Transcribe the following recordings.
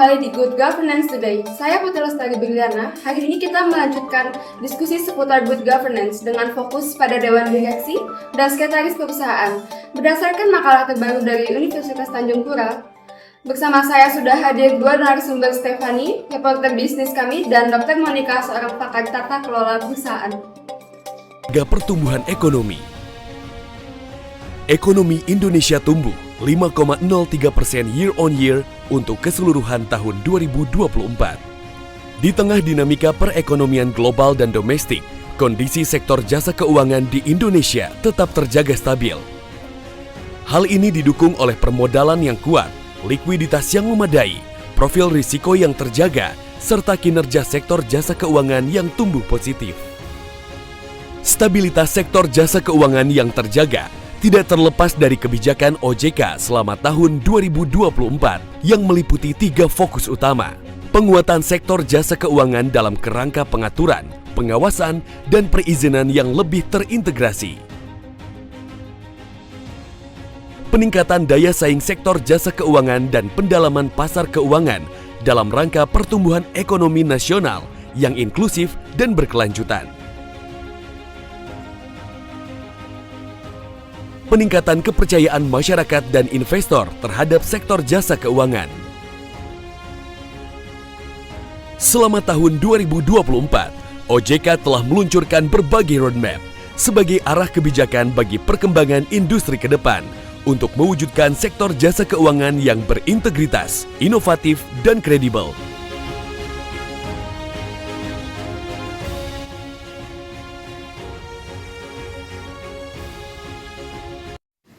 kembali di Good Governance Today. Saya Putri Lestari Briliana. Hari ini kita melanjutkan diskusi seputar Good Governance dengan fokus pada Dewan Direksi dan Sekretaris Perusahaan. Berdasarkan makalah terbaru dari Universitas Tanjung Pura, bersama saya sudah hadir dua narasumber, Stephanie, reporter bisnis kami, dan Dr. Monica, seorang pakar tata kelola perusahaan. Pertumbuhan ekonomi. Ekonomi Indonesia tumbuh 5,03% year on year untuk keseluruhan tahun 2024. Di tengah dinamika perekonomian global dan domestik, kondisi sektor jasa keuangan di Indonesia tetap terjaga stabil. Hal ini didukung oleh permodalan yang kuat, likuiditas yang memadai, profil risiko yang terjaga, serta kinerja sektor jasa keuangan yang tumbuh positif. Stabilitas sektor jasa keuangan yang terjaga tidak terlepas dari kebijakan OJK selama tahun 2024 yang meliputi 3 fokus utama. Penguatan sektor jasa keuangan dalam kerangka pengaturan, pengawasan, dan perizinan yang lebih terintegrasi. Peningkatan daya saing sektor jasa keuangan dan pendalaman pasar keuangan dalam rangka pertumbuhan ekonomi nasional yang inklusif dan berkelanjutan. Peningkatan kepercayaan masyarakat dan investor terhadap sektor jasa keuangan. Selama tahun 2024, OJK telah meluncurkan berbagai roadmap sebagai arah kebijakan bagi perkembangan industri ke depan untuk mewujudkan sektor jasa keuangan yang berintegritas, inovatif, dan kredibel.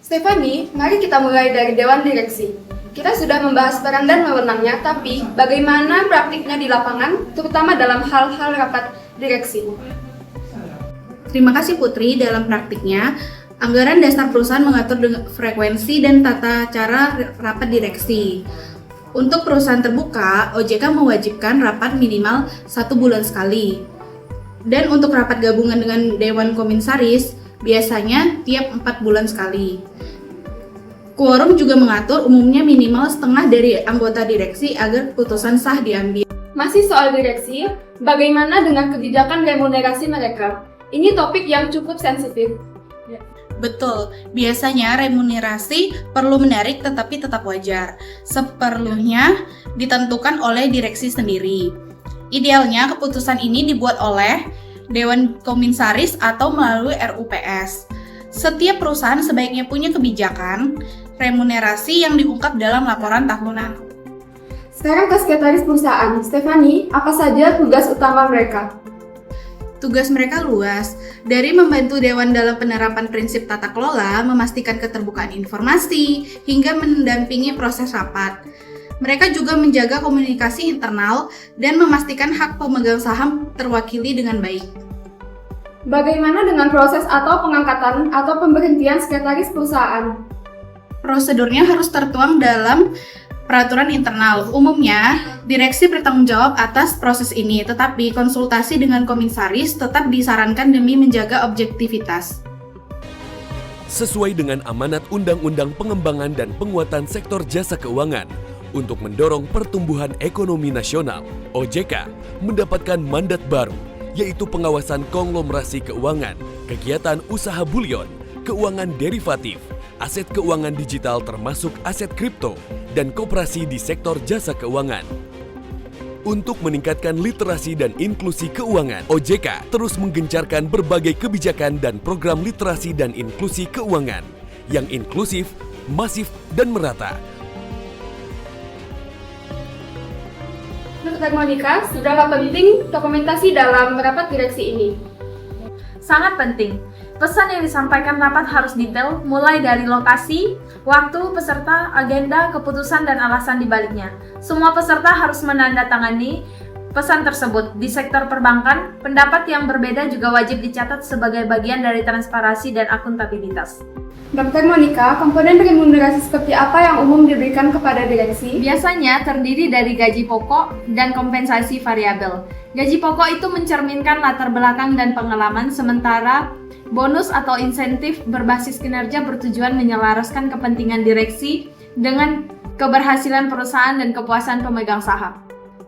Stephanie, mari kita mulai dari Dewan Direksi. Kita sudah membahas peran dan wewenangnya, tapi bagaimana praktiknya di lapangan, terutama dalam hal-hal rapat direksi? Terima kasih Putri. Dalam praktiknya, anggaran dasar perusahaan mengatur frekuensi dan tata cara rapat direksi. Untuk perusahaan terbuka, OJK mewajibkan rapat minimal 1 bulan sekali. Dan untuk rapat gabungan dengan Dewan Komisaris, biasanya tiap 4 bulan sekali. Quorum juga mengatur umumnya minimal setengah dari anggota direksi agar putusan sah diambil. Masih soal direksi, bagaimana dengan kebijakan remunerasi mereka? Ini topik yang cukup sensitif. Betul, biasanya remunerasi perlu menarik tetapi tetap wajar. Seperlunya ditentukan oleh direksi sendiri. Idealnya keputusan ini dibuat oleh Dewan Komisaris atau melalui RUPS. Setiap perusahaan sebaiknya punya kebijakan remunerasi yang diungkap dalam laporan tahunan. Sekarang ke Sekretaris Perusahaan. Stephanie, apa saja tugas utama mereka? Tugas mereka luas, dari membantu Dewan dalam penerapan prinsip tata kelola, memastikan keterbukaan informasi, hingga mendampingi proses rapat. Mereka juga menjaga komunikasi internal dan memastikan hak pemegang saham terwakili dengan baik. Bagaimana dengan proses atau pengangkatan atau pemberhentian Sekretaris Perusahaan? Prosedurnya harus tertuang dalam peraturan internal. Umumnya, direksi bertanggung jawab atas proses ini, tetapi konsultasi dengan komisaris tetap disarankan demi menjaga objektivitas. Sesuai dengan amanat Undang-Undang Pengembangan dan Penguatan Sektor Jasa Keuangan untuk mendorong pertumbuhan ekonomi nasional, OJK mendapatkan mandat baru, yaitu pengawasan konglomerasi keuangan, kegiatan usaha bulion, keuangan derivatif, aset keuangan digital termasuk aset kripto, dan koperasi di sektor jasa keuangan. Untuk meningkatkan literasi dan inklusi keuangan, OJK terus menggencarkan berbagai kebijakan dan program literasi dan inklusi keuangan yang inklusif, masif, dan merata. Dr. Monica, seberapa penting dokumentasi dalam rapat direksi ini? Sangat penting. Pesan yang disampaikan rapat harus detail, mulai dari lokasi, waktu, peserta, agenda, keputusan, dan alasan dibaliknya. Semua peserta harus menandatangani pesan tersebut. Di sektor perbankan, pendapat yang berbeda juga wajib dicatat sebagai bagian dari transparansi dan akuntabilitas. Dr. Monica, komponen remunerasi seperti apa yang umum diberikan kepada direksi? Biasanya terdiri dari gaji pokok dan kompensasi variabel. Gaji pokok itu mencerminkan latar belakang dan pengalaman, sementara bonus atau insentif berbasis kinerja bertujuan menyelaraskan kepentingan direksi dengan keberhasilan perusahaan, dan kepuasan pemegang saham.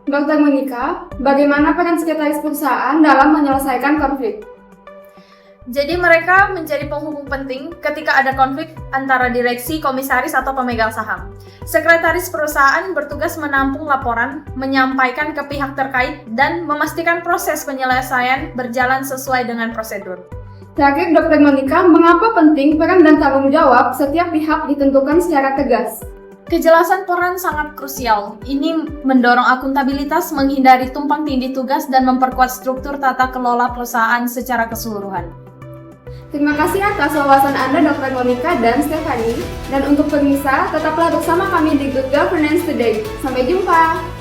Dr. Monica, bagaimana peran sekretaris perusahaan dalam menyelesaikan konflik? Jadi mereka menjadi penghubung penting ketika ada konflik antara direksi, komisaris, atau pemegang saham. Sekretaris perusahaan bertugas menampung laporan, menyampaikan ke pihak terkait, dan memastikan proses penyelesaian berjalan sesuai dengan prosedur. Terakhir, Dr. Monica, mengapa penting peran dan tanggung jawab setiap pihak ditentukan secara tegas? Kejelasan peran sangat krusial. Ini mendorong akuntabilitas, menghindari tumpang tindih tugas, dan memperkuat struktur tata kelola perusahaan secara keseluruhan. Terima kasih atas wawasan Anda, Dr. Monica dan Stephanie. Dan untuk pemirsa, tetaplah bersama kami di Good Governance Today. Sampai jumpa!